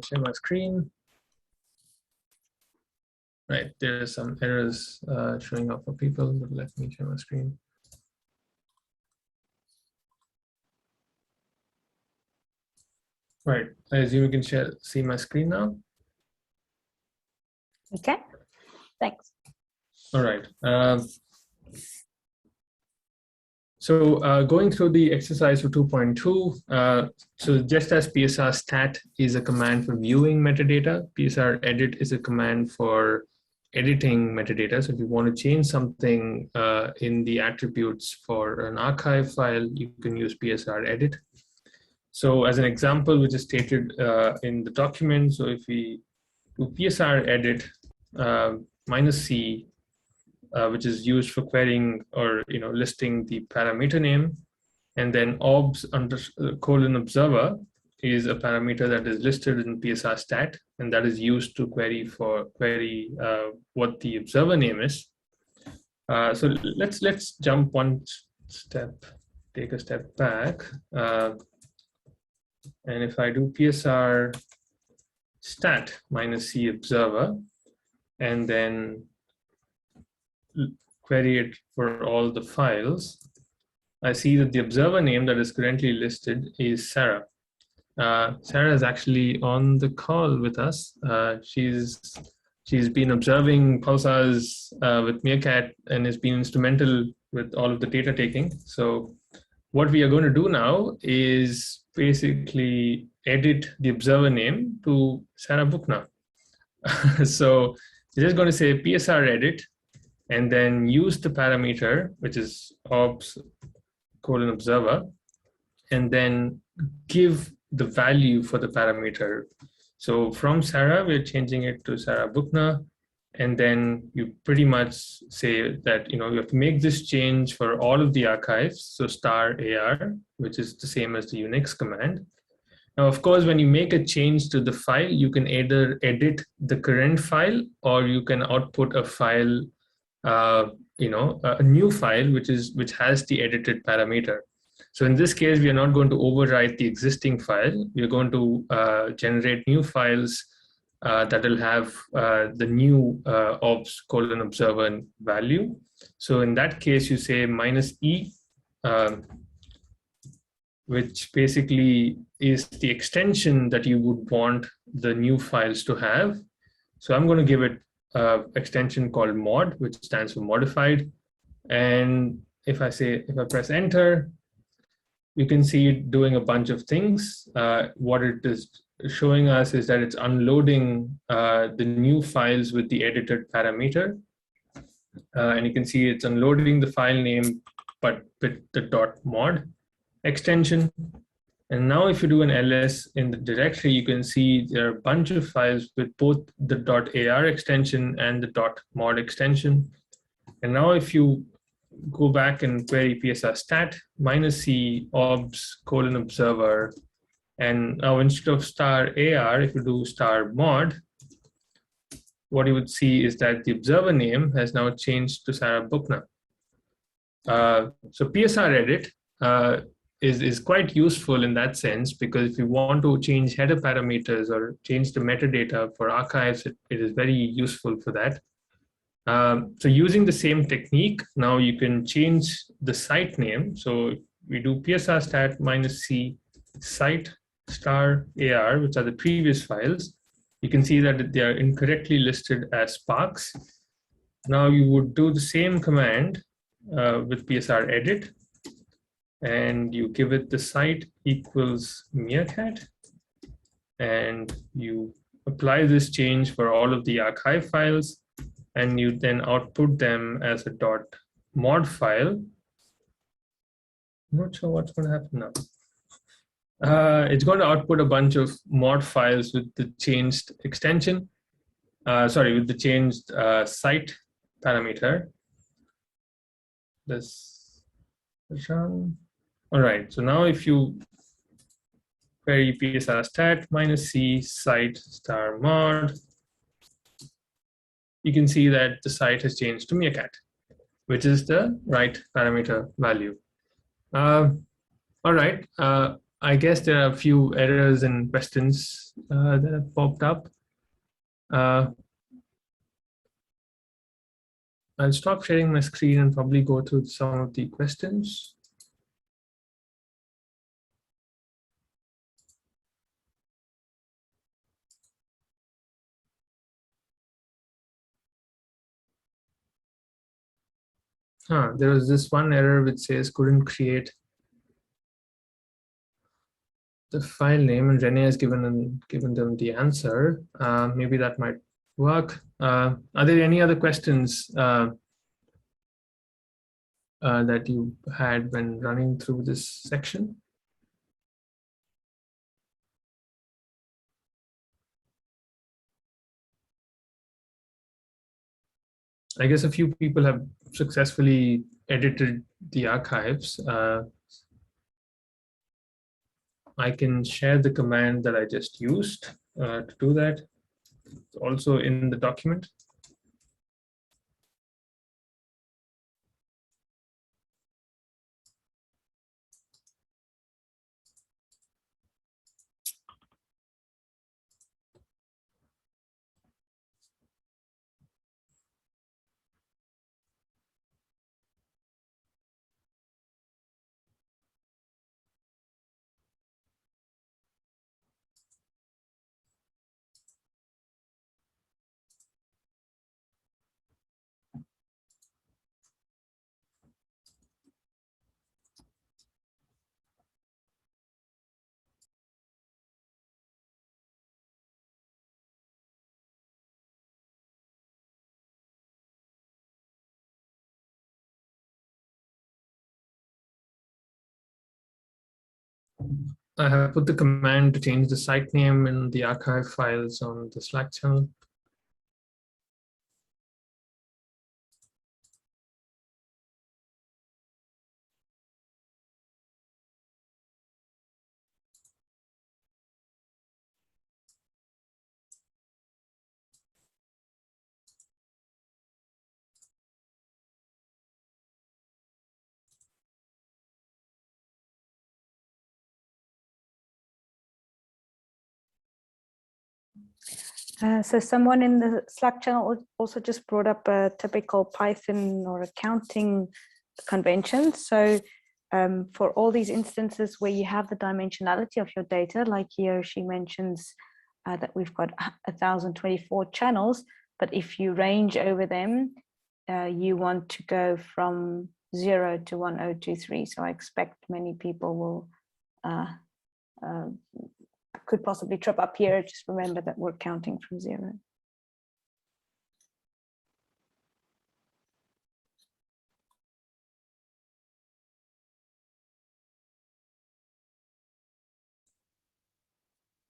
share my screen. Right, there are some errors showing up for people, but let me share my screen. Right, I assume you can see my screen now. Okay, thanks. All right. So going through the exercise for 2.2, so just as psr stat is a command for viewing metadata, psr edit is a command for editing metadata. So if you want to change something in the attributes for an archive file, you can use psr edit. So as an example, which is stated in the document, so if we do psr edit -c, which is used for querying or listing the parameter name, and then obs _ observer is a parameter that is listed in psr stat, and that is used to query what the observer name is. So let's jump one step, take a step back, and if I do psr stat -c observer and then query it for all the files, I see that the observer name that is currently listed is Sarah. Sarah is actually on the call with us. She's been observing pulsars with Meerkat and has been instrumental with all of the data taking. So what we are going to do now is basically edit the observer name to Sarah Buchner. So we're just going to say psr edit and then use the parameter, which is obs _ observer, and then give the value for the parameter. So from Sarah, we're changing it to Sarah Buchner, and then you pretty much say that you have to make this change for all of the archives, so *ar, which is the same as the Unix command. Now, of course, when you make a change to the file, you can either edit the current file or you can output a file, a new file which has the edited parameter. So in this case, we are not going to overwrite the existing file. We are going to generate new files that will have the new obs _ observer value. So in that case, you say -e, which basically is the extension that you would want the new files to have. So I'm going to give it extension called mod, which stands for modified. And if I press enter, you can see it doing a bunch of things. What it is showing us is that it's unloading the new files with the edited parameter. And you can see it's unloading the file name, but with the .mod extension. And now if you do an ls in the directory, you can see there are a bunch of files with both the .ar extension and the .mod extension. And now if you go back and query psr stat -c obs _ observer, and now instead of *ar, if you do *mod, what you would see is that the observer name has now changed to Sarah Buchner. So psr edit is quite useful in that sense, because if you want to change header parameters or change the metadata for archives, it is very useful for that. So using the same technique, now you can change the site name. So we do psr stat -c site *ar, which are the previous files. You can see that they are incorrectly listed as Sparks. Now you would do the same command with psr edit, and you give it the site equals Meerkat, and you apply this change for all of the archive files, and you then output them as a .mod file. I'm not sure what's going to happen now. It's going to output a bunch of mod files with the changed extension, with the changed site parameter. Let's run. All right, so now if you query psr stat -c site *mod, you can see that the site has changed to Meerkat, which is the right parameter value. All right, I guess there are a few errors and questions that have popped up. I'll stop sharing my screen and probably go through some of the questions. There was this one error which says couldn't create the file name, and Renee has given them the answer. Maybe that might work. Are there any other questions that you had when running through this section? I guess a few people have successfully edited the archives. I can share the command that I just used to do that. It's also in the document. I have put the command to change the site name in the archive files on the Slack channel. So someone in the Slack channel also just brought up a typical Python or accounting convention. So for all these instances where you have the dimensionality of your data, like here she mentions that we've got 1024 channels, but if you range over them, you want to go from 0 to 1023. So I expect many people will could possibly trip up here. Just remember that we're counting from 0.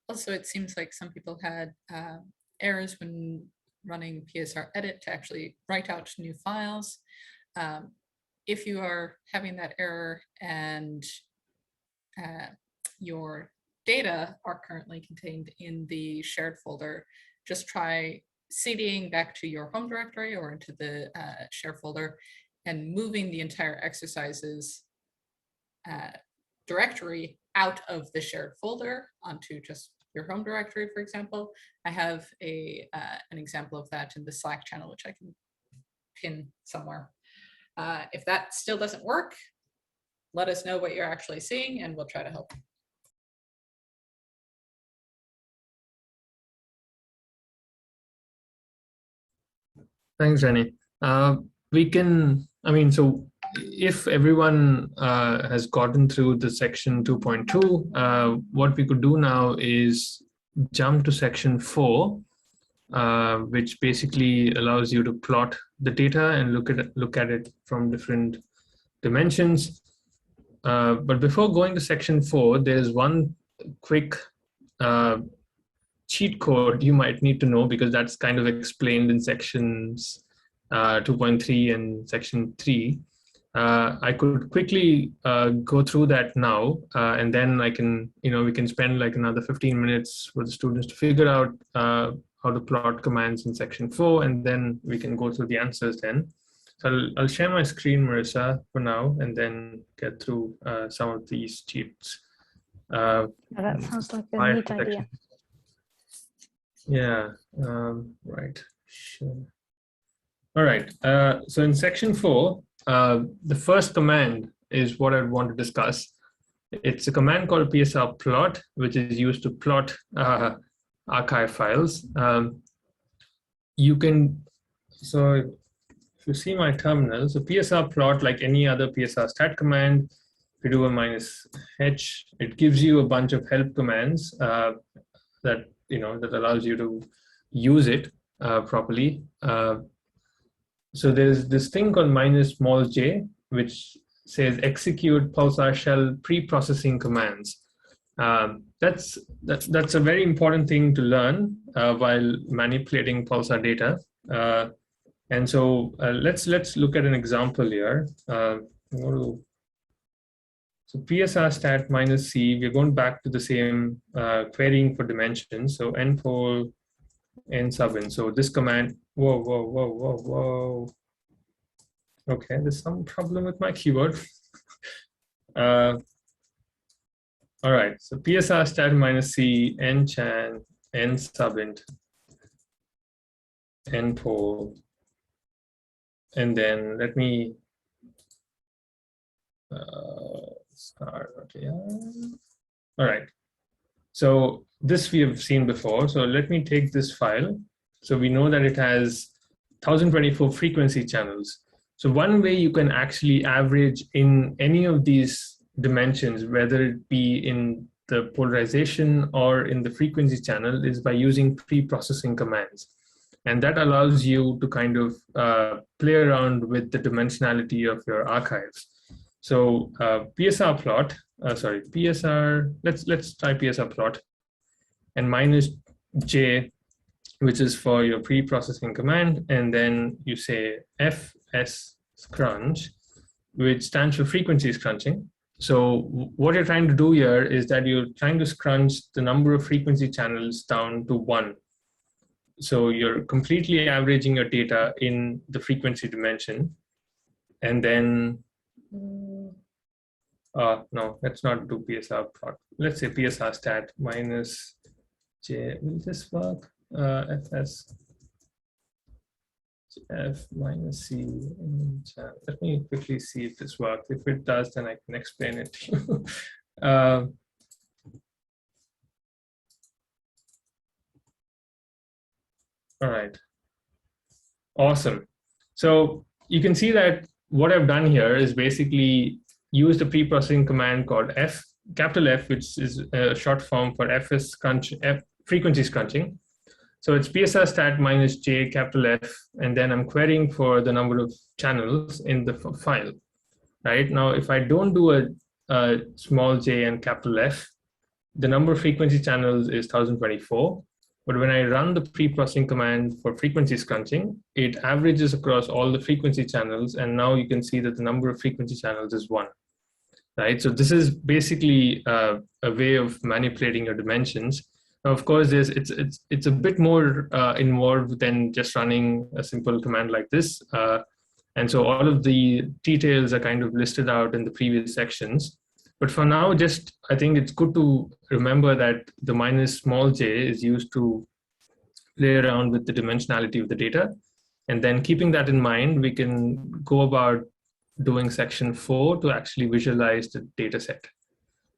Also, it seems like some people had errors when running PSR edit to actually write out new files. If you are having that error and your data are currently contained in the shared folder, just try CDing back to your home directory or into the share folder and moving the entire exercises directory out of the shared folder onto just your home directory, for example. I have an example of that in the Slack channel, which I can pin somewhere. If that still doesn't work, let us know what you're actually seeing and we'll try to help. Thanks, Rennie. We can, so if everyone has gotten through the section 2.2, what we could do now is jump to section 4, which basically allows you to plot the data and look at it from different dimensions. But before going to section 4, there's one quick cheat code you might need to know, because that's kind of explained in sections 2.3 and section 3. I could quickly go through that now, and then I can, we can spend like another 15 minutes with the students to figure out how to plot commands in section 4, and then we can go through the answers then. So I'll share my screen, Marissa, for now, and then get through some of these cheats. That sounds like a file neat protection. idea. Yeah, right. Sure. All right. So in section 4, the first command is what I want to discuss. It's a command called Psr Plot, which is used to plot archive files. You can, so if you see my terminal, so Psr Plot, like any other Psr stat command, if you do a -h, it gives you a bunch of help commands that that allows you to use it properly. So there's this thing called -j, which says execute pulsar shell pre-processing commands. That's a very important thing to learn while manipulating pulsar data. And so let's look at an example here. So psr stat -c, we're going back to the same querying for dimensions. So npol n sub in. So this command, whoa. Okay, there's some problem with my keyboard. All right, so psr stat -c nchan n subint npol, and then let me start. Okay. All right. So this we have seen before. So let me take this file. So we know that it has 1024 frequency channels. So one way you can actually average in any of these dimensions, whether it be in the polarization or in the frequency channel, is by using pre-processing commands. And that allows you to kind of play around with the dimensionality of your archives. So psr plot, psr, let's try psr plot, and -j, which is for your pre-processing command, and then you say fs scrunch, which stands for frequency scrunching. So what you're trying to do here is that you're trying to scrunch the number of frequency channels down to 1. So you're completely averaging your data in the frequency dimension, and then no, let's not do psr plot. Let's say psr stat -j. Will this work? Fs f -c. Let me quickly see if this works. If it does, then I can explain it to you. All right. Awesome. So you can see that what I've done here is basically use the pre-processing command called capital F, which is a short form for frequency scrunching. So it's psr stat -j capital F, and then I'm querying for the number of channels in the file. Right now, if I don't do a small j and capital F, the number of frequency channels is 1024. But when I run the pre-processing command for frequency scrunching, it averages across all the frequency channels. And now you can see that the number of frequency channels is 1. Right? So this is basically a way of manipulating your dimensions. Now, of course, it's a bit more involved than just running a simple command like this. And so all of the details are kind of listed out in the previous sections. But for now, I think it's good to remember that the -j is used to play around with the dimensionality of the data. And then keeping that in mind, we can go about doing section 4 to actually visualize the data set.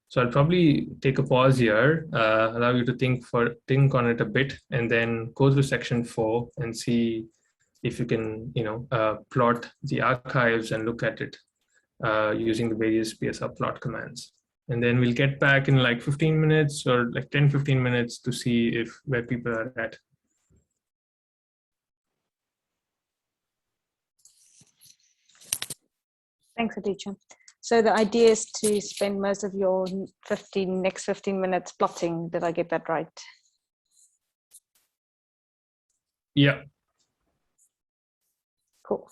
So I'll probably take a pause here, allow you to think on it a bit, and then go through section 4 and see if you can, plot the archives and look at it using the various psr plot commands. And then we'll get back in like 15 minutes or like 10-15 minutes to see where people are at. Thanks, Aditya. So the idea is to spend most of your next 15 minutes plotting. Did I get that right? Yeah. Cool.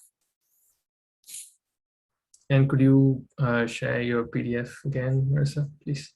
And could you share your PDF again, Marissa, please?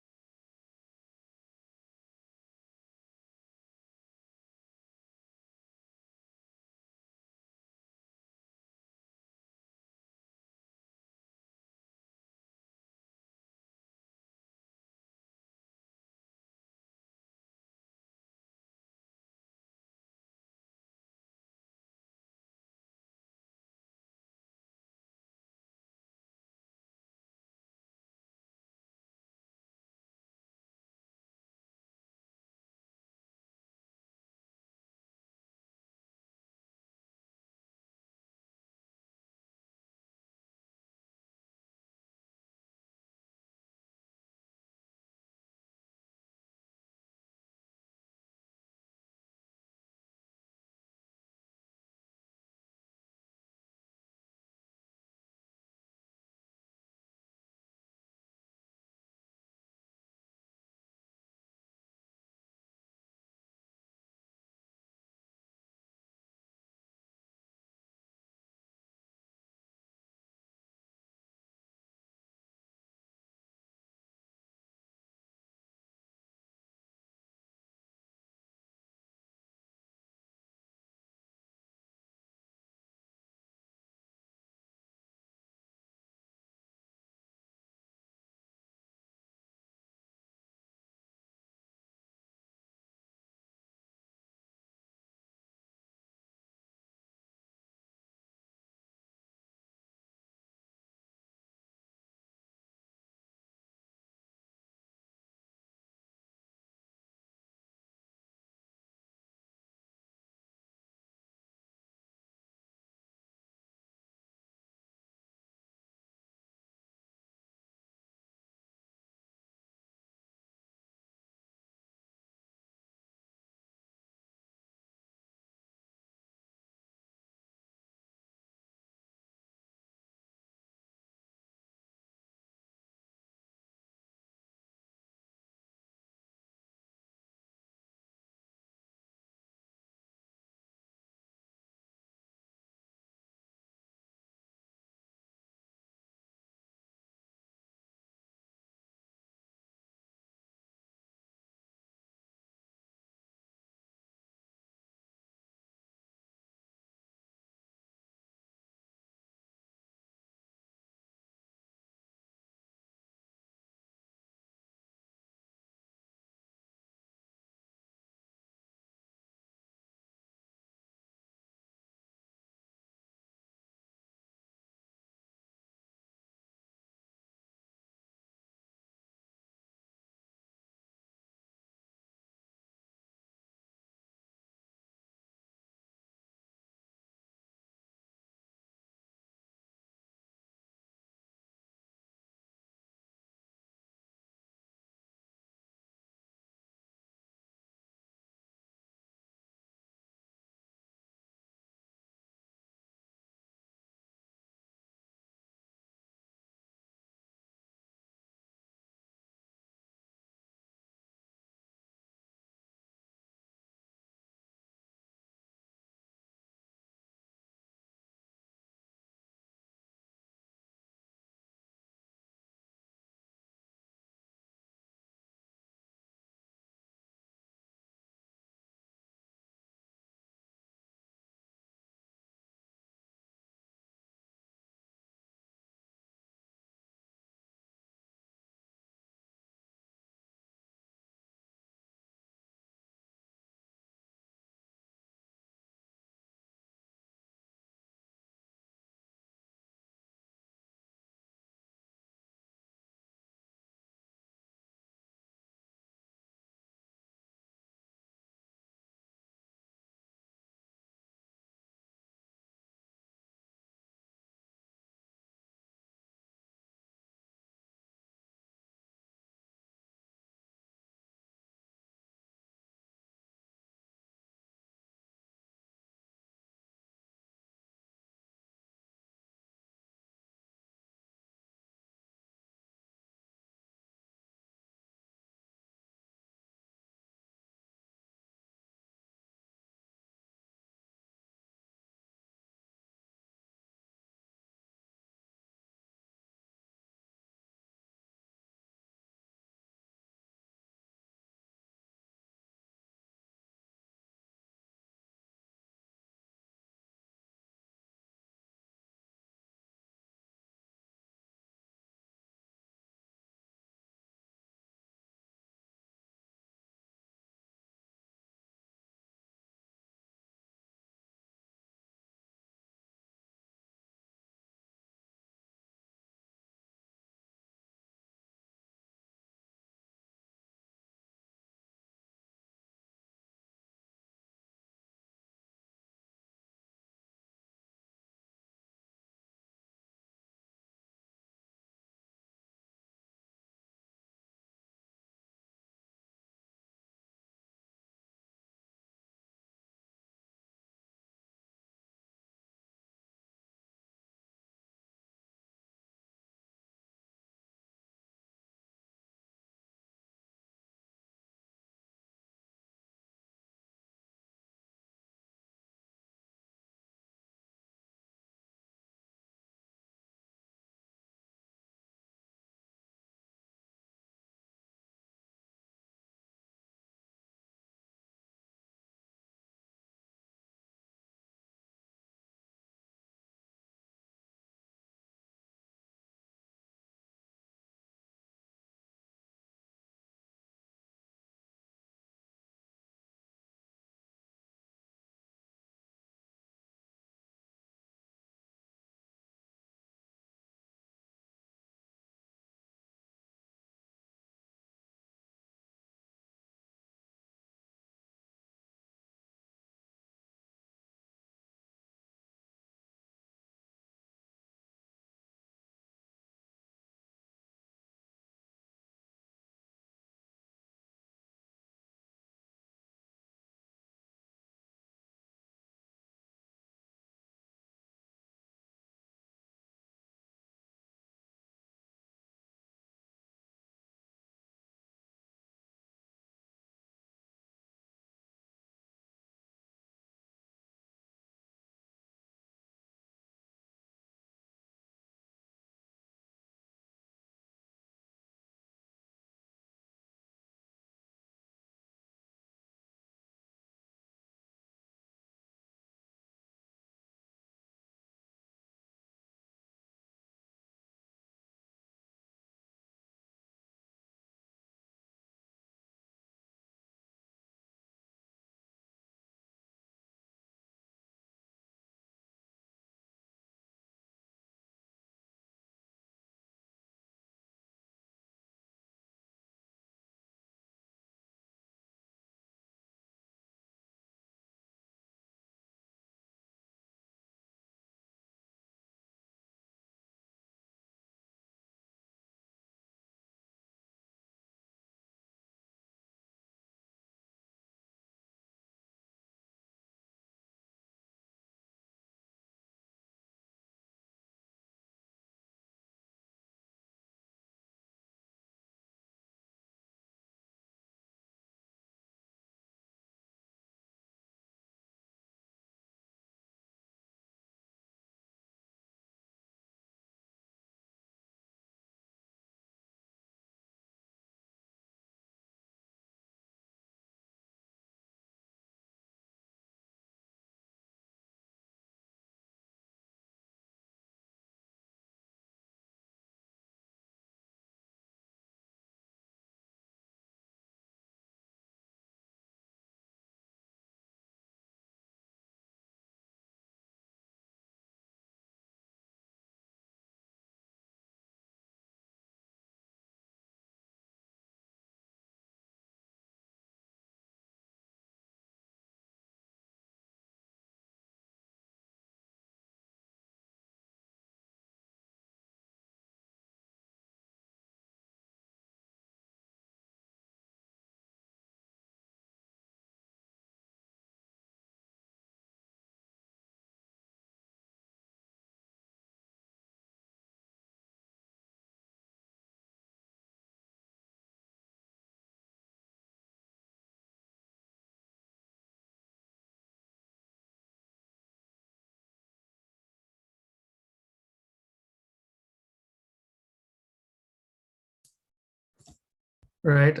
Right.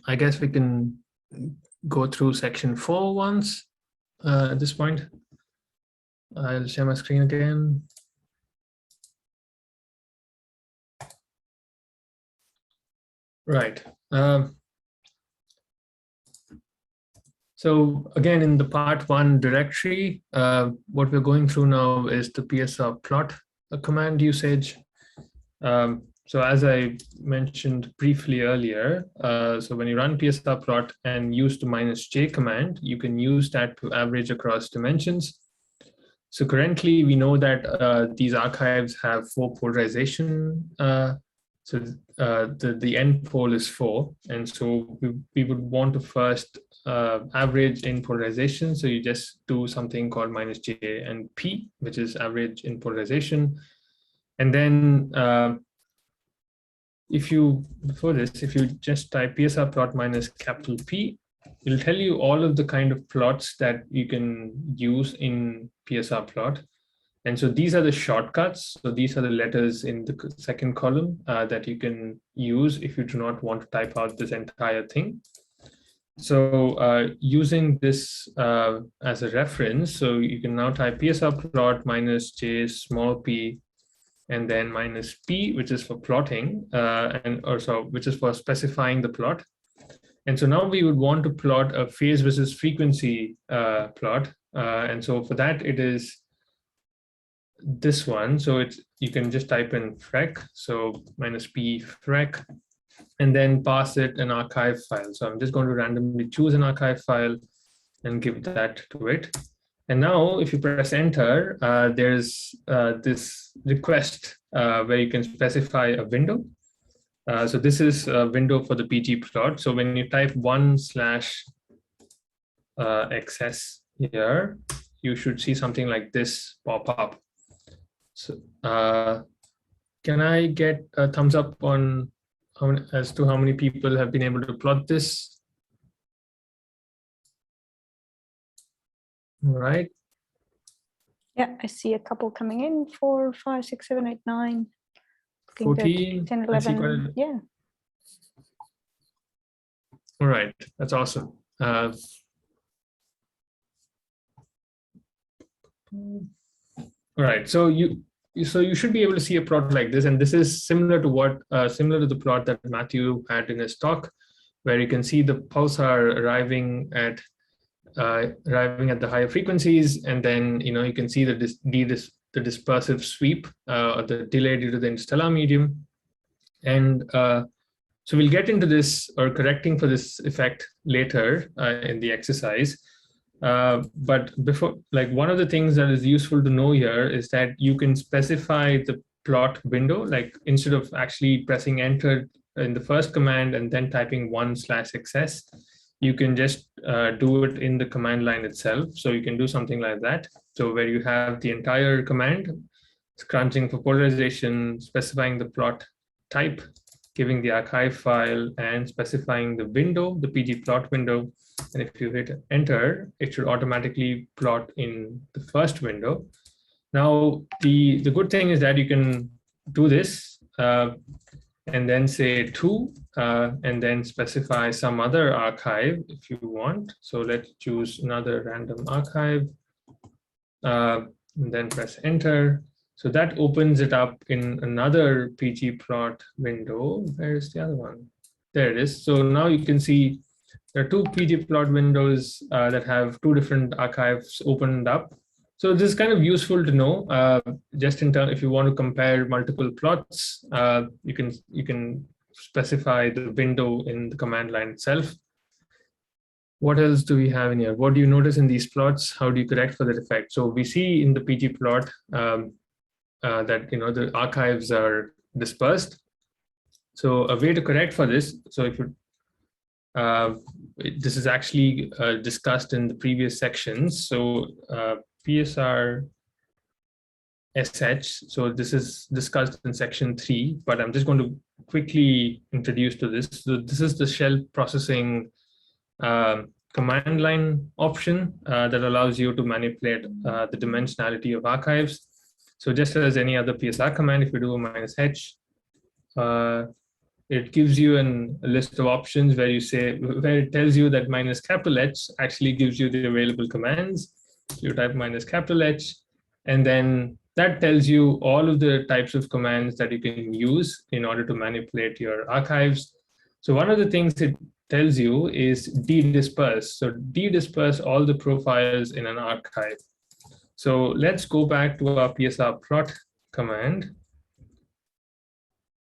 I guess we can go through section 4 once at this point. I'll share my screen again. Right. So again, in the part 1 directory, what we're going through now is the psr plot command usage. So as I mentioned briefly earlier, so when you run psr plot and use the -j command, you can use that to average across dimensions. So currently we know that these archives have 4 polarization. So the end pole is 4. And so we would want to first average in polarization. So you just do something called -j and p, which is average in polarization. And then before this, if you just type psr plot minus capital P, it'll tell you all of the kind of plots that you can use in psr plot. And so these are the shortcuts. So these are the letters in the second column that you can use if you do not want to type out this entire thing. So using this as a reference, so you can now type psr plot minus j small p and then -p, which is for plotting, which is for specifying the plot. And so now we would want to plot a phase versus frequency plot. And so for that, it is this one. So you can just type in frec, so -p frec, and then pass it an archive file. So I'm just going to randomly choose an archive file and give that to it. And now if you press enter, there's this request where you can specify a window. So this is a window for the PG plot. So when you type 1/xs here, you should see something like this pop up. So can I get a thumbs up on as to how many people have been able to plot this? All right. Yeah, I see a couple coming in. 4, 5, 6, 7, 8, 9. 14, 10, 11. Yeah. All right, that's awesome. All right, so you should be able to see a plot like this, and this is similar to the plot that Matthew had in his talk, where you can see the pulsar arriving at the higher frequencies, and then you can see the dispersive sweep, or the delay due to the interstellar medium, and so we'll get into this or correcting for this effect later in the exercise. But before, one of the things that is useful to know here is that you can specify the plot window, instead of actually pressing enter in the first command and then typing 1/xs, you can just do it in the command line itself. So you can do something like that. So where you have the entire command, scrunching for polarization, specifying the plot type, giving the archive file, and specifying the window, the PG plot window. And if you hit enter, it should automatically plot in the first window. Now, the good thing is that you can do this and then say 2, and then specify some other archive if you want. So let's choose another random archive, and then press enter. So that opens it up in another PG plot window. Where is the other one? There it is. So now you can see there are 2 PG plot windows that have 2 different archives opened up. So this is kind of useful to know, just in terms, if you want to compare multiple plots, you can specify the window in the command line itself. What else do we have in here? What do you notice in these plots? How do you correct for that effect? So we see in the PG plot that the archives are dispersed. So a way to correct for this, so if you this is actually discussed in the previous sections. So PSR SH, so this is discussed in section 3, but I'm just going to quickly introduce to this. So this is the shell processing command line option that allows you to manipulate the dimensionality of archives. So just as any other PSR command, if you do a -h, it gives you a list of options where where it tells you that minus capital H actually gives you the available commands. You type minus capital H, and then that tells you all of the types of commands that you can use in order to manipulate your archives. So one of the things it tells you is de-disperse. So de-disperse all the profiles in an archive. So let's go back to our psr plot command.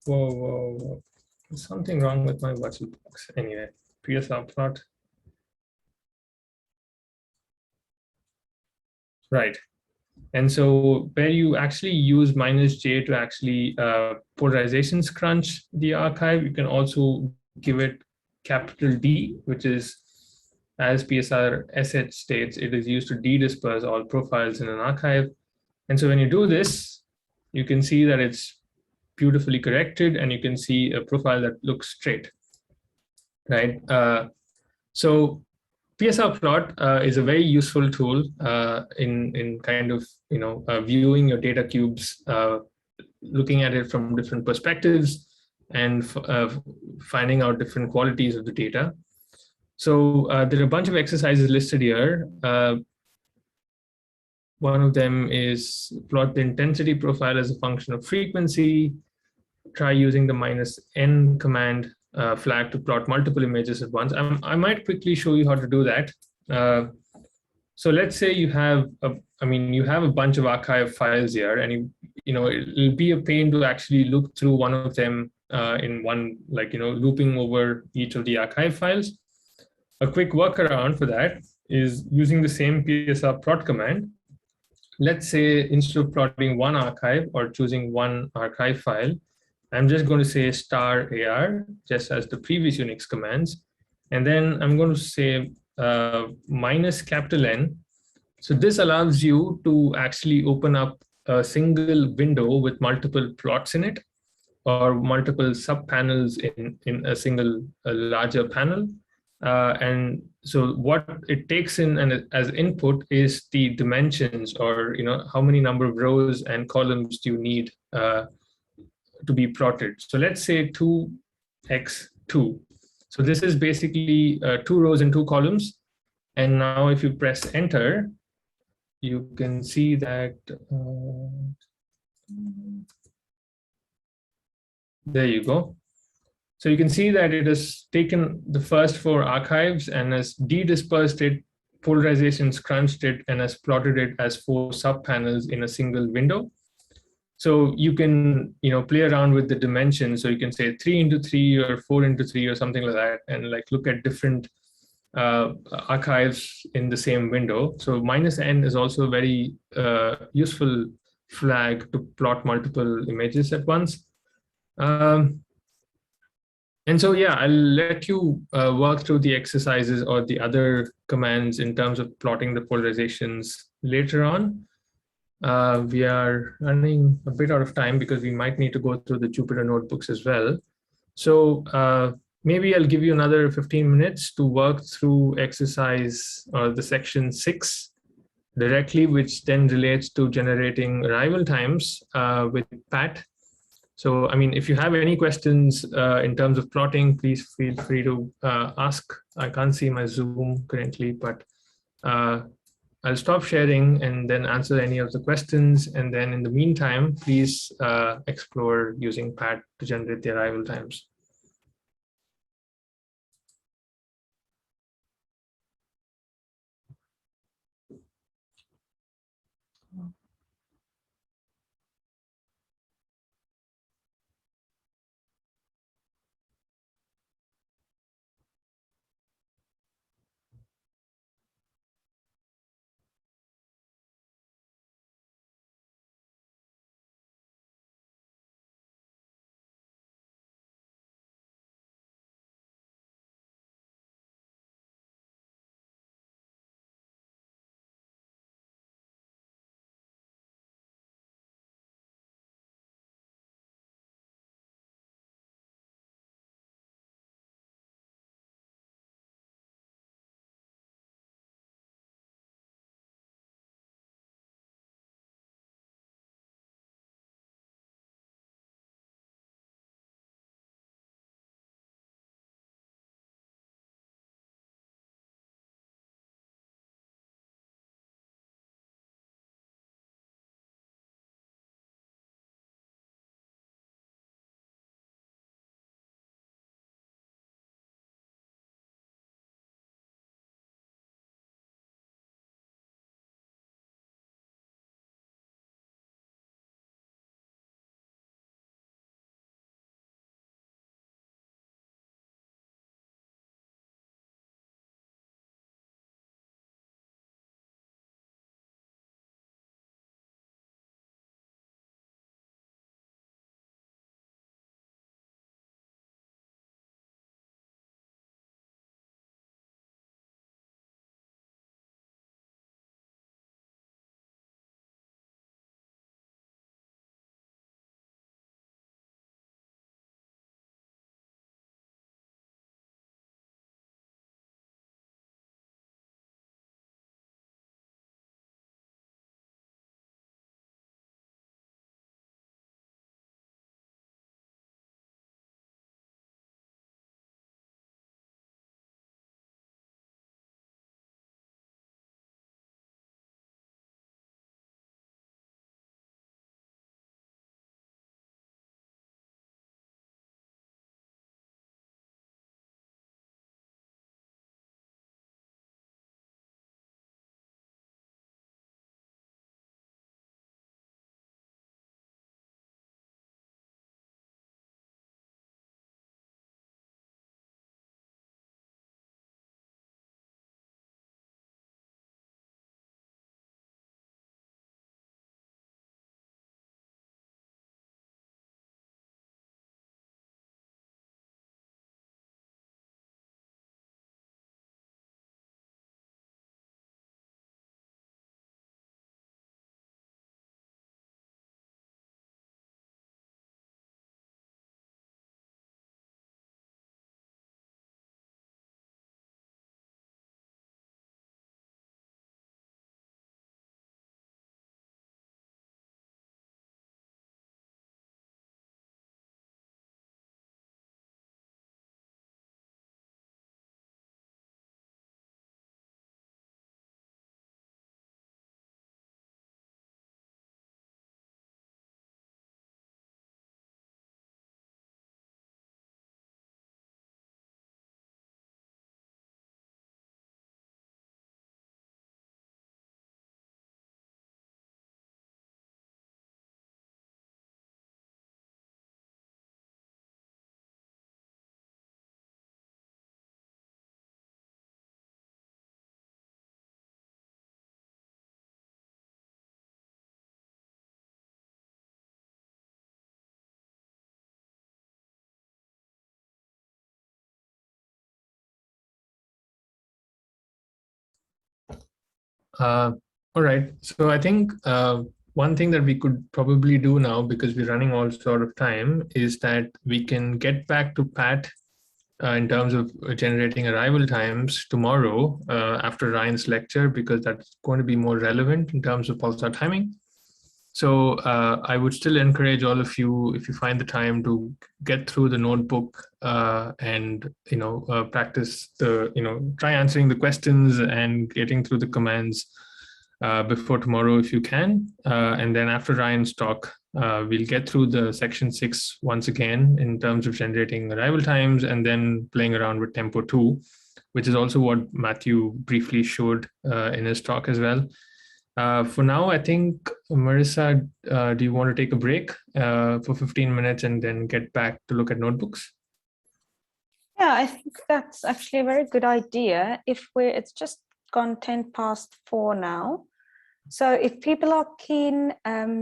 Whoa. There's something wrong with my virtual box. Anyway, psr plot. Right. And so where you actually use -j to actually polarization scrunch the archive, you can also give it capital D, which is, as PSR SH states, it is used to de-disperse all profiles in an archive. And so when you do this, you can see that it's beautifully corrected, and you can see a profile that looks straight, right? So Psr Plot is a very useful tool in kind of viewing your data cubes, looking at it from different perspectives, and finding out different qualities of the data. So there are a bunch of exercises listed here. One of them is plot the intensity profile as a function of frequency. Try using the -n command flag to plot multiple images at once. I might quickly show you how to do that. So let's say you have you have a bunch of archive files here, and it'll be a pain to actually look through one of them in one, looping over each of the archive files. A quick workaround for that is using the same psr plot command. Let's say instead of plotting one archive or choosing one archive file, I'm just going to say *ar, just as the previous Unix commands. And then I'm going to say -N. So this allows you to actually open up a single window with multiple plots in it, or multiple subpanels in a single larger panel. And so what it takes in and as input is the dimensions, or how many number of rows and columns do you need to be plotted. So let's say 2x2. So this is basically 2 rows and 2 columns. And now if you press enter, you can see that there you go. So you can see that it has taken the first 4 archives and has de-dispersed it, polarization scrunched it, and has plotted it as 4 subpanels in a single window. So you can play around with the dimensions. So you can say 3x3 or 4x3 or something like that, and look at different archives in the same window. So -n is also a very useful flag to plot multiple images at once. And so, yeah, I'll let you work through the exercises or the other commands in terms of plotting the polarizations later on. We are running a bit out of time because we might need to go through the Jupyter notebooks as well. So maybe I'll give you another 15 minutes to work through exercise or the section 6 directly, which then relates to generating arrival times with Pat. So, if you have any questions in terms of plotting, please feel free to ask. I can't see my Zoom currently, but I'll stop sharing and then answer any of the questions. And then in the meantime, please explore using Pat to generate the arrival times. All right. So I think one thing that we could probably do now, because we're running all sort of time, is that we can get back to Pat in terms of generating arrival times tomorrow after Ryan's lecture, because that's going to be more relevant in terms of pulsar timing. So I would still encourage all of you, if you find the time, to get through the notebook and practice try answering the questions and getting through the commands before tomorrow if you can. And then after Ryan's talk, we'll get through the section 6 once again in terms of generating arrival times, and then playing around with tempo 2, which is also what Matthew briefly showed in his talk as well. For now, I think, Marissa, do you want to take a break for 15 minutes and then get back to look at notebooks? Yeah, I think that's actually a very good idea. It's just gone 4:10 now. So if people are keen,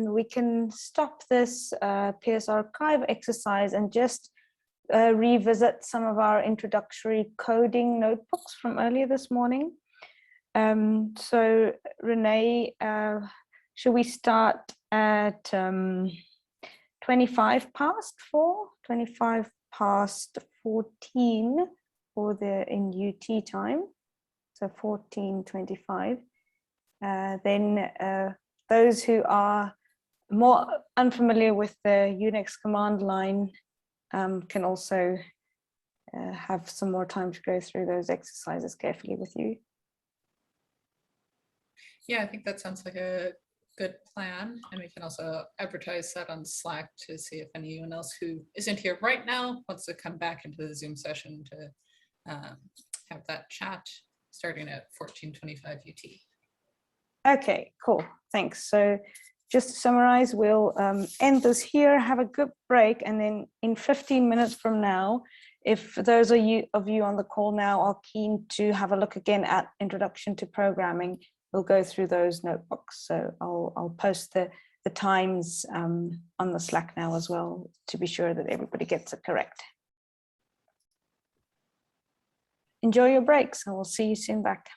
we can stop this psrchive exercise and just revisit some of our introductory coding notebooks from earlier this morning. So Renee, should we start at 25 past 14 for in UT time, so 14:25. Then those who are more unfamiliar with the Unix command line can also have some more time to go through those exercises carefully with you. Yeah, I think that sounds like a good plan. And we can also advertise that on Slack to see if anyone else who isn't here right now wants to come back into the Zoom session to have that chat starting at 14:25 UT. Okay, cool, thanks. So just to summarize, we'll end this here, have a good break, and then in 15 minutes from now, if those of you on the call now are keen to have a look again at Introduction to Programming, we'll go through those notebooks. So I'll post the times on the Slack now as well, to be sure that everybody gets it correct. Enjoy your breaks, and we'll see you soon back.